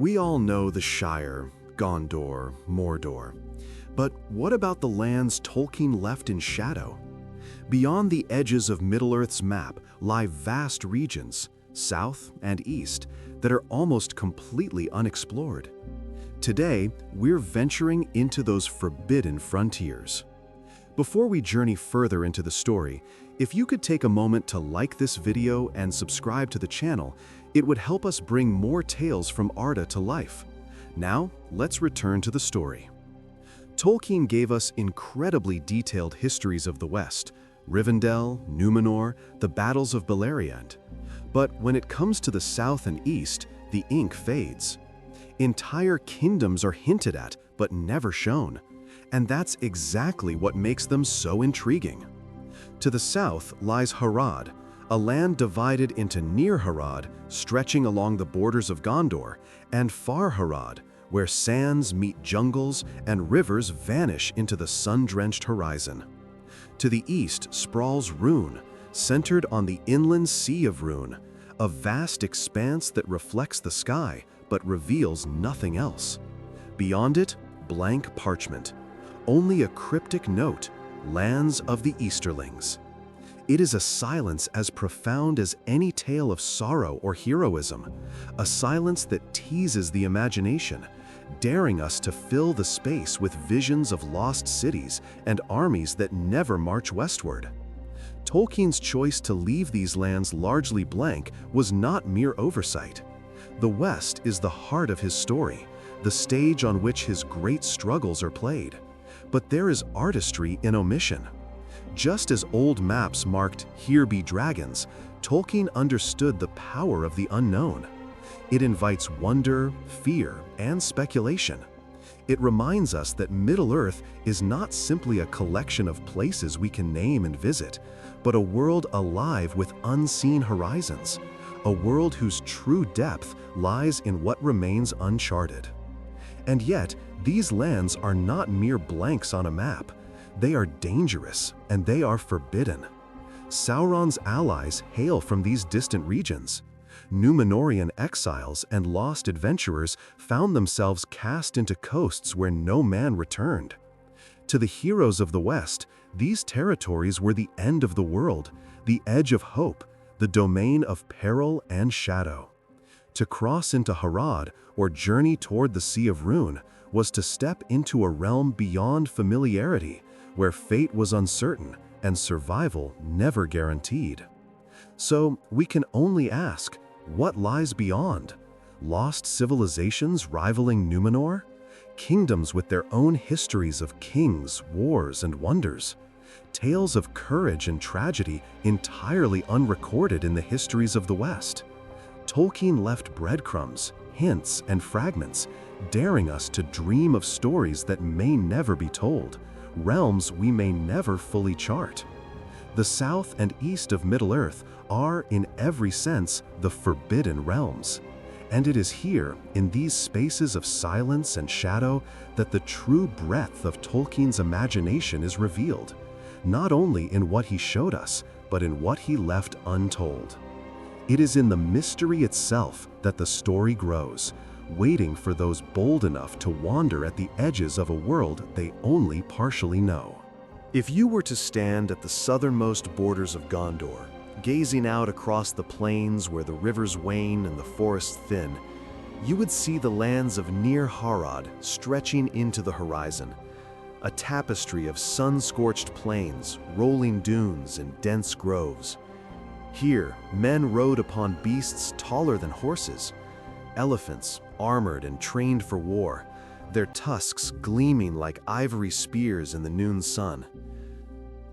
We all know the Shire, Gondor, Mordor. But what about the lands Tolkien left in shadow? Beyond the edges of Middle-earth's map lie vast regions, south and east, that are almost completely unexplored. Today, we're venturing into those forbidden frontiers. Before we journey further into the story, if you could take a moment to like this video and subscribe to the channel, it would help us bring more tales from Arda to life. Now, let's return to the story. Tolkien gave us incredibly detailed histories of the West, Rivendell, Númenor, the battles of Beleriand. But when it comes to the south and east, the ink fades. Entire kingdoms are hinted at, but never shown. And that's exactly what makes them so intriguing. To the south lies Harad, a land divided into Near Harad, stretching along the borders of Gondor, and Far Harad, where sands meet jungles and rivers vanish into the sun-drenched horizon. To the east sprawls Rhûn, centered on the inland sea of Rhûn, a vast expanse that reflects the sky but reveals nothing else. Beyond it, blank parchment. Only a cryptic note, lands of the Easterlings. It is a silence as profound as any tale of sorrow or heroism, a silence that teases the imagination, daring us to fill the space with visions of lost cities and armies that never march westward. Tolkien's choice to leave these lands largely blank was not mere oversight. The West is the heart of his story, the stage on which his great struggles are played. But there is artistry in omission. Just as old maps marked "Here be dragons," Tolkien understood the power of the unknown. It invites wonder, fear, and speculation. It reminds us that Middle-earth is not simply a collection of places we can name and visit, but a world alive with unseen horizons, a world whose true depth lies in what remains uncharted. And yet, these lands are not mere blanks on a map. They are dangerous, and they are forbidden. Sauron's allies hail from these distant regions. Númenorian exiles and lost adventurers found themselves cast into coasts where no man returned. To the heroes of the West, these territories were the end of the world, the edge of hope, the domain of peril and shadow. To cross into Harad, or journey toward the Sea of Rhûn, was to step into a realm beyond familiarity, where fate was uncertain and survival never guaranteed. So we can only ask, what lies beyond? Lost civilizations rivaling Númenor? Kingdoms with their own histories of kings, wars, and wonders? Tales of courage and tragedy entirely unrecorded in the histories of the West? Tolkien left breadcrumbs, hints, and fragments, daring us to dream of stories that may never be told, realms we may never fully chart. The south and east of Middle-earth are, in every sense, the forbidden realms. And it is here, in these spaces of silence and shadow, that the true breadth of Tolkien's imagination is revealed, not only in what he showed us, but in what he left untold. It is in the mystery itself that the story grows, waiting for those bold enough to wander at the edges of a world they only partially know. If you were to stand at the southernmost borders of Gondor, gazing out across the plains where the rivers wane and the forests thin, you would see the lands of Near Harad stretching into the horizon, a tapestry of sun-scorched plains, rolling dunes, and dense groves. Here, men rode upon beasts taller than horses, elephants armored and trained for war, their tusks gleaming like ivory spears in the noon sun.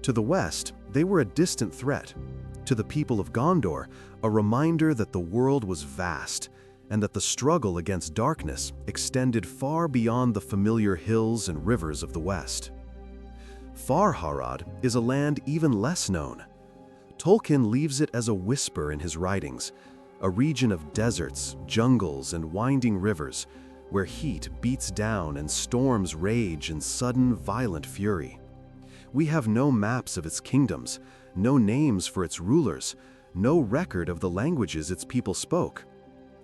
To the west, they were a distant threat. To the people of Gondor, a reminder that the world was vast, and that the struggle against darkness extended far beyond the familiar hills and rivers of the west. Far Harad is a land even less known. Tolkien leaves it as a whisper in his writings, a region of deserts, jungles, and winding rivers, where heat beats down and storms rage in sudden, violent fury. We have no maps of its kingdoms, no names for its rulers, no record of the languages its people spoke.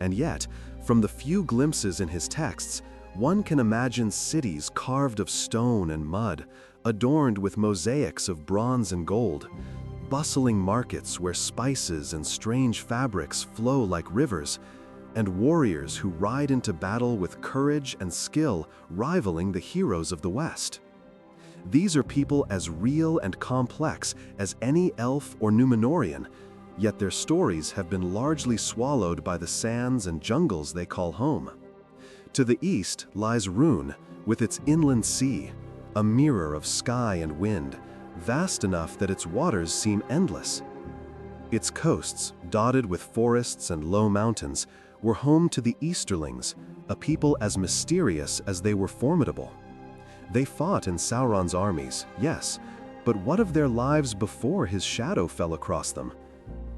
And yet, From the few glimpses in his texts, one can imagine cities carved of stone and mud, adorned with mosaics of bronze and gold, bustling markets where spices and strange fabrics flow like rivers, and warriors who ride into battle with courage and skill rivaling the heroes of the West. These are people as real and complex as any elf or Númenórean, yet their stories have been largely swallowed by the sands and jungles they call home. To the east lies Rhûn, with its inland sea, a mirror of sky and wind, vast enough that its waters seem endless. Its coasts, dotted with forests and low mountains, were home to the Easterlings, a people as mysterious as they were formidable. They fought in Sauron's armies, yes, but what of their lives before his shadow fell across them?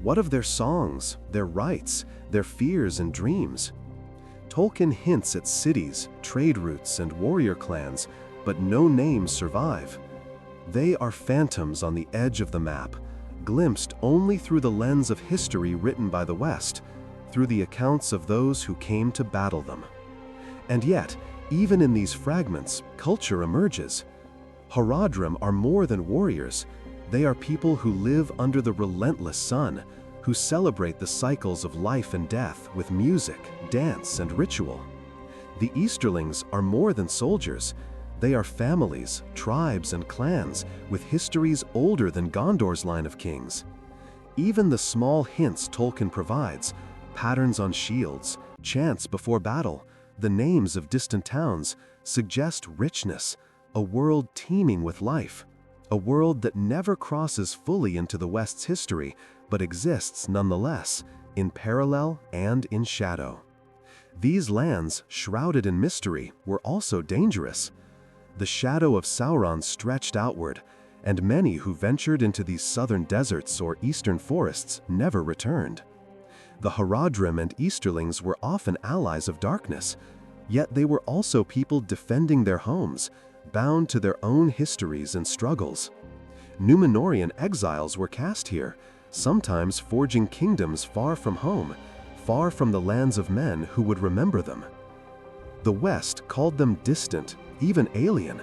What of their songs, their rites, their fears and dreams? Tolkien hints at cities, trade routes, and warrior clans, but no names survive. They are phantoms on the edge of the map, glimpsed only through the lens of history written by the West, through the accounts of those who came to battle them. And yet, even in these fragments, culture emerges. Haradrim are more than warriors. They are people who live under the relentless sun, who celebrate the cycles of life and death with music, dance, and ritual. The Easterlings are more than soldiers. They are families, tribes, and clans with histories older than Gondor's line of kings. Even the small hints Tolkien provides, patterns on shields, chants before battle, the names of distant towns, suggest richness, a world teeming with life, a world that never crosses fully into the West's history, but exists nonetheless, in parallel and in shadow. These lands, shrouded in mystery, were also dangerous. The shadow of Sauron stretched outward, and many who ventured into these southern deserts or eastern forests never returned. The Haradrim and Easterlings were often allies of darkness, yet they were also people defending their homes, bound to their own histories and struggles. Númenórean exiles were cast here, sometimes forging kingdoms far from home, far from the lands of men who would remember them. The West called them distant, even alien,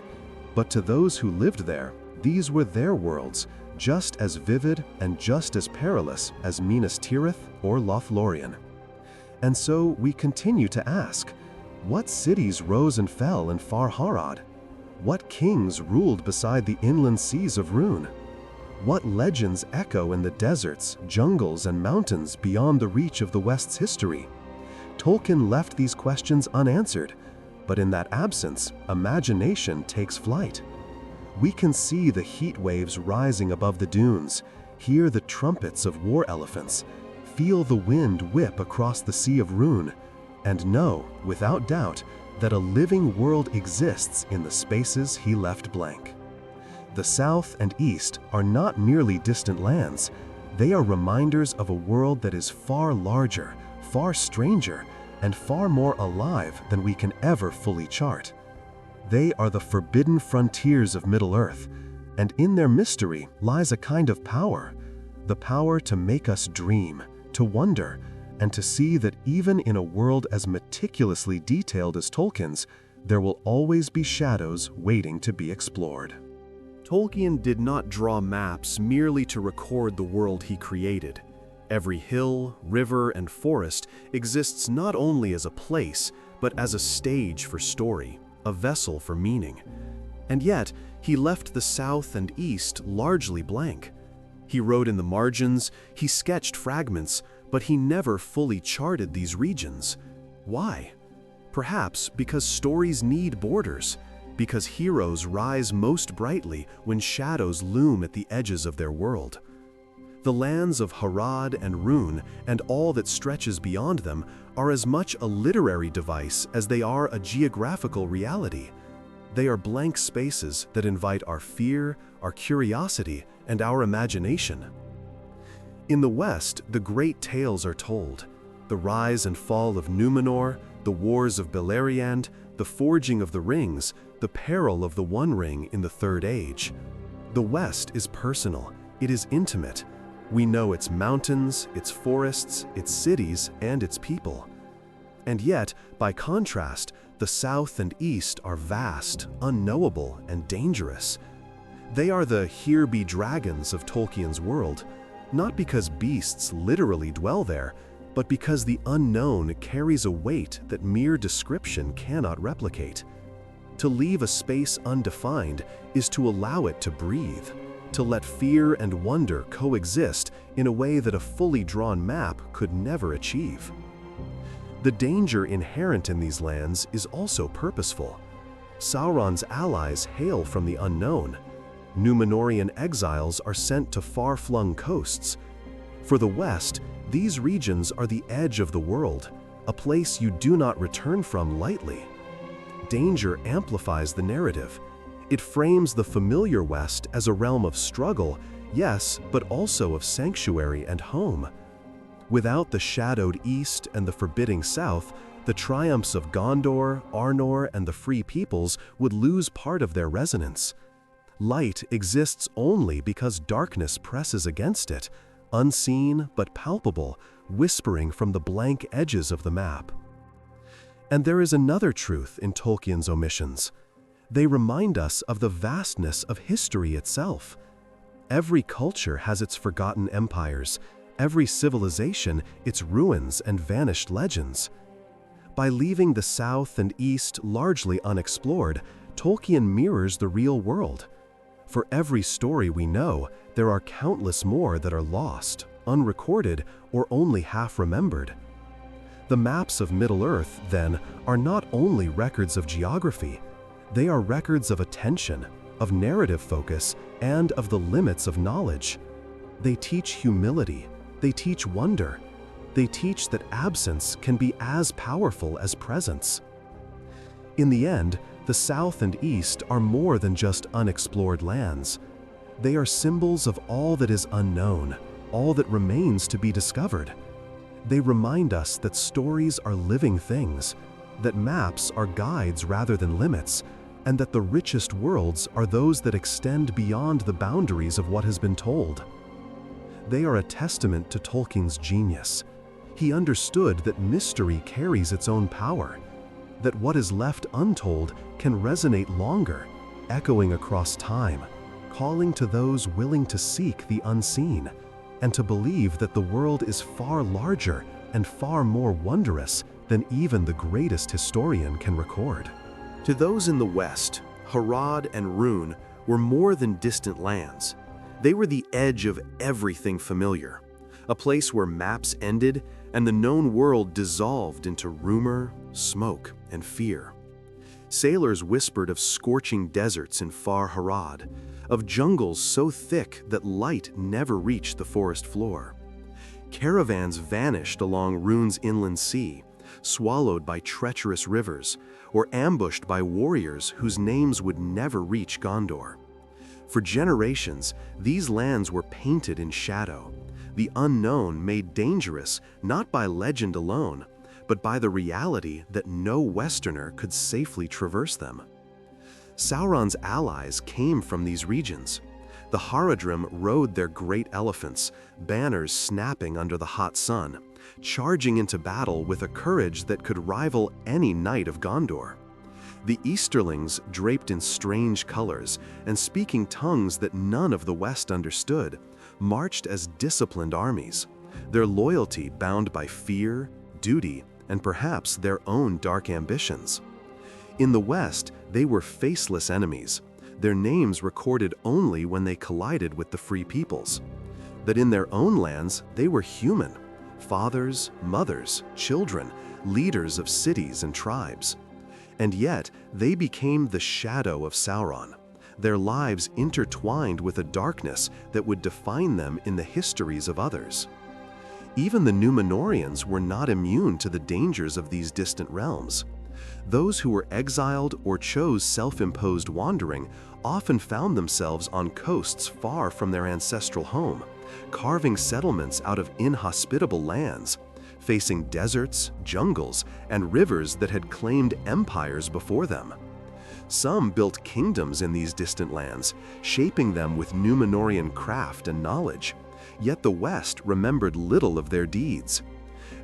but to those who lived there, these were their worlds, just as vivid and just as perilous as Minas Tirith or Lothlórien. And so we continue to ask, what cities rose and fell in far Harad? What kings ruled beside the inland seas of Rhûn? What legends echo in the deserts, jungles, and mountains beyond the reach of the West's history? Tolkien left these questions unanswered, but in that absence, imagination takes flight. We can see the heat waves rising above the dunes, hear the trumpets of war elephants, feel the wind whip across the Sea of Rhûn, and know, without doubt, that a living world exists in the spaces he left blank. The South and East are not merely distant lands, they are reminders of a world that is far larger, far stranger, and far more alive than we can ever fully chart. They are the forbidden frontiers of Middle-earth, and in their mystery lies a kind of power, the power to make us dream, to wonder, and to see that even in a world as meticulously detailed as Tolkien's, there will always be shadows waiting to be explored. Tolkien did not draw maps merely to record the world he created. Every hill, river, and forest exists not only as a place, but as a stage for story, a vessel for meaning. And yet, he left the South and East largely blank. He wrote in the margins, he sketched fragments, but he never fully charted these regions. Why? Perhaps because stories need borders, because heroes rise most brightly when shadows loom at the edges of their world. The lands of Harad and Rhûn and all that stretches beyond them are as much a literary device as they are a geographical reality. They are blank spaces that invite our fear, our curiosity, and our imagination. In the West, the great tales are told: the rise and fall of Númenor, the wars of Beleriand, the forging of the rings, the peril of the One Ring in the Third Age. The West is personal, it is intimate. We know its mountains, its forests, its cities, and its people. And yet, by contrast, the south and east are vast, unknowable, and dangerous. They are the here-be-dragons of Tolkien's world, not because beasts literally dwell there, but because the unknown carries a weight that mere description cannot replicate. To leave a space undefined is to allow it to breathe, to let fear and wonder coexist in a way that a fully drawn map could never achieve. The danger inherent in these lands is also purposeful. Sauron's allies hail from the unknown. Númenórean exiles are sent to far-flung coasts. For the West, these regions are the edge of the world, a place you do not return from lightly. Danger amplifies the narrative. It frames the familiar West as a realm of struggle, yes, but also of sanctuary and home. Without the shadowed East and the forbidding South, the triumphs of Gondor, Arnor, and the Free Peoples would lose part of their resonance. Light exists only because darkness presses against it, unseen but palpable, whispering from the blank edges of the map. And there is another truth in Tolkien's omissions. They remind us of the vastness of history itself. Every culture has its forgotten empires, every civilization its ruins and vanished legends. By leaving the South and East largely unexplored, Tolkien mirrors the real world. For every story we know, there are countless more that are lost, unrecorded, or only half remembered. The maps of Middle-earth, then, are not only records of geography. They are records of attention, of narrative focus, and of the limits of knowledge. They teach humility. They teach wonder. They teach that absence can be as powerful as presence. In the end, the South and East are more than just unexplored lands. They are symbols of all that is unknown, all that remains to be discovered. They remind us that stories are living things, that maps are guides rather than limits, and that the richest worlds are those that extend beyond the boundaries of what has been told. They are a testament to Tolkien's genius. He understood that mystery carries its own power, that what is left untold can resonate longer, echoing across time, calling to those willing to seek the unseen, and to believe that the world is far larger and far more wondrous than even the greatest historian can record. To those in the West, Harad and Rhûn were more than distant lands. They were the edge of everything familiar, a place where maps ended and the known world dissolved into rumor, smoke, and fear. Sailors whispered of scorching deserts in far Harad, of jungles so thick that light never reached the forest floor. Caravans vanished along Rhûn's inland sea, swallowed by treacherous rivers, or ambushed by warriors whose names would never reach Gondor. For generations, these lands were painted in shadow, the unknown made dangerous not by legend alone, but by the reality that no Westerner could safely traverse them. Sauron's allies came from these regions. The Haradrim rode their great elephants, banners snapping under the hot sun, charging into battle with a courage that could rival any knight of Gondor. The Easterlings, draped in strange colors and speaking tongues that none of the West understood, marched as disciplined armies, their loyalty bound by fear, duty, and perhaps their own dark ambitions. In the West, they were faceless enemies, their names recorded only when they collided with the Free Peoples. That in their own lands, they were human, fathers, mothers, children, leaders of cities and tribes. And yet, they became the shadow of Sauron, their lives intertwined with a darkness that would define them in the histories of others. Even the Númenóreans were not immune to the dangers of these distant realms. Those who were exiled or chose self-imposed wandering often found themselves on coasts far from their ancestral home, carving settlements out of inhospitable lands, facing deserts, jungles, and rivers that had claimed empires before them. Some built kingdoms in these distant lands, shaping them with Númenórean craft and knowledge, yet the West remembered little of their deeds.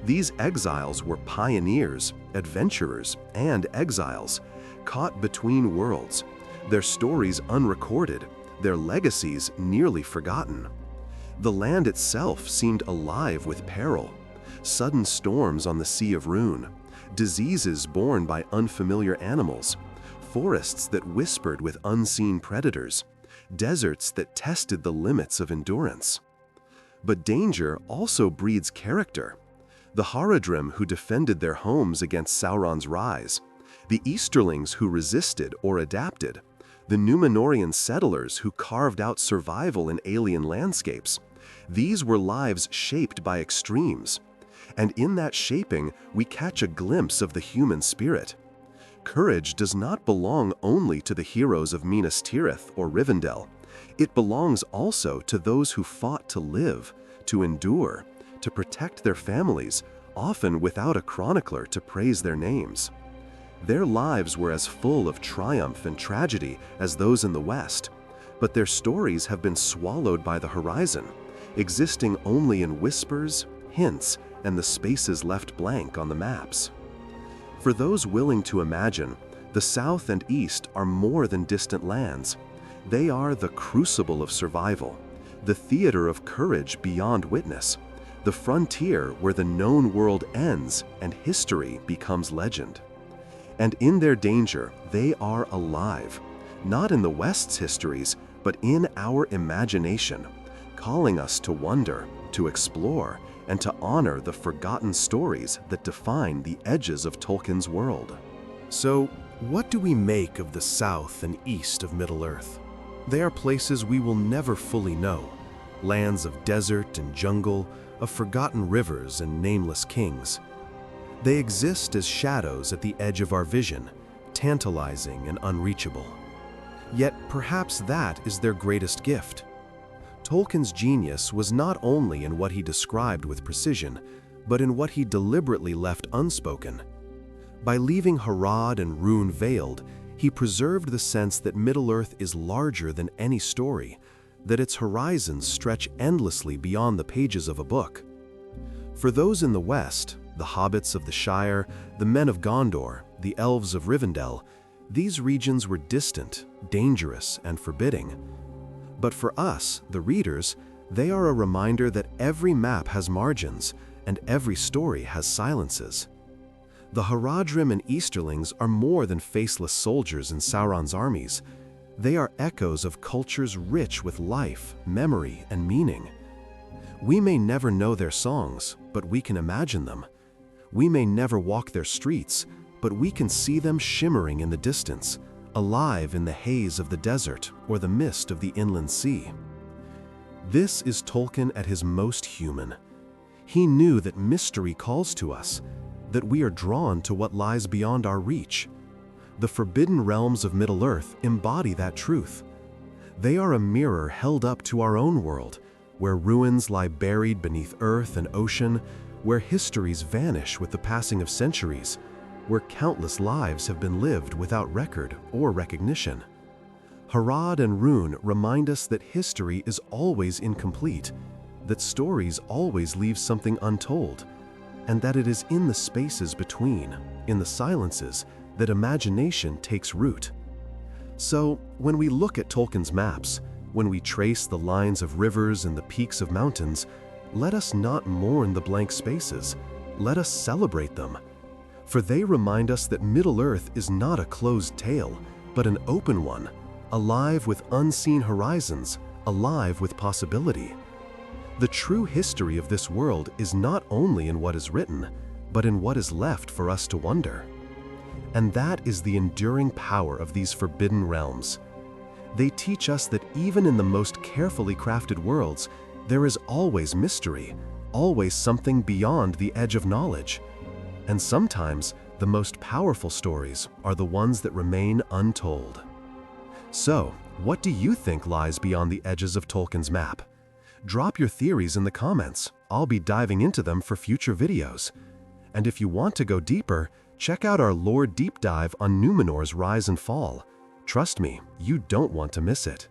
These exiles were pioneers, adventurers, and exiles, caught between worlds, their stories unrecorded, their legacies nearly forgotten. The land itself seemed alive with peril. Sudden storms on the Sea of Rhûn, diseases borne by unfamiliar animals, forests that whispered with unseen predators, deserts that tested the limits of endurance. But danger also breeds character. The Haradrim who defended their homes against Sauron's rise, the Easterlings who resisted or adapted, the Númenórean settlers who carved out survival in alien landscapes. These were lives shaped by extremes. And in that shaping, we catch a glimpse of the human spirit. Courage does not belong only to the heroes of Minas Tirith or Rivendell. It belongs also to those who fought to live, to endure, to protect their families, often without a chronicler to praise their names. Their lives were as full of triumph and tragedy as those in the West, but their stories have been swallowed by the horizon, existing only in whispers, hints, and the spaces left blank on the maps. For those willing to imagine, the South and East are more than distant lands. They are the crucible of survival, the theater of courage beyond witness, the frontier where the known world ends and history becomes legend. And in their danger, they are alive, not in the West's histories, but in our imagination, calling us to wonder, to explore, and to honor the forgotten stories that define the edges of Tolkien's world. So, what do we make of the south and east of Middle-earth? They are places we will never fully know, lands of desert and jungle, of forgotten rivers and nameless kings. They exist as shadows at the edge of our vision, tantalizing and unreachable. Yet perhaps that is their greatest gift. Tolkien's genius was not only in what he described with precision, but in what he deliberately left unspoken. By leaving Harad and Rhûn veiled, he preserved the sense that Middle-earth is larger than any story, that its horizons stretch endlessly beyond the pages of a book. For those in the West, the hobbits of the Shire, the men of Gondor, the elves of Rivendell, these regions were distant, dangerous, and forbidding. But for us, the readers, they are a reminder that every map has margins, and every story has silences. The Haradrim and Easterlings are more than faceless soldiers in Sauron's armies. They are echoes of cultures rich with life, memory, and meaning. We may never know their songs, but we can imagine them. We may never walk their streets, but we can see them shimmering in the distance, alive in the haze of the desert or the mist of the inland sea. This is Tolkien at his most human. He knew that mystery calls to us, that we are drawn to what lies beyond our reach. The forbidden realms of Middle-earth embody that truth. They are a mirror held up to our own world, where ruins lie buried beneath earth and ocean, where histories vanish with the passing of centuries, where countless lives have been lived without record or recognition. Harad and Rhûn remind us that history is always incomplete, that stories always leave something untold, and that it is in the spaces between, in the silences, that imagination takes root. So, when we look at Tolkien's maps, when we trace the lines of rivers and the peaks of mountains, let us not mourn the blank spaces, let us celebrate them. For they remind us that Middle-earth is not a closed tale, but an open one, alive with unseen horizons, alive with possibility. The true history of this world is not only in what is written, but in what is left for us to wonder. And that is the enduring power of these forbidden realms. They teach us that even in the most carefully crafted worlds, there is always mystery, always something beyond the edge of knowledge. And sometimes, the most powerful stories are the ones that remain untold. So, what do you think lies beyond the edges of Tolkien's map? Drop your theories in the comments. I'll be diving into them for future videos. And if you want to go deeper, check out our lore deep dive on Númenor's rise and fall. Trust me, you don't want to miss it.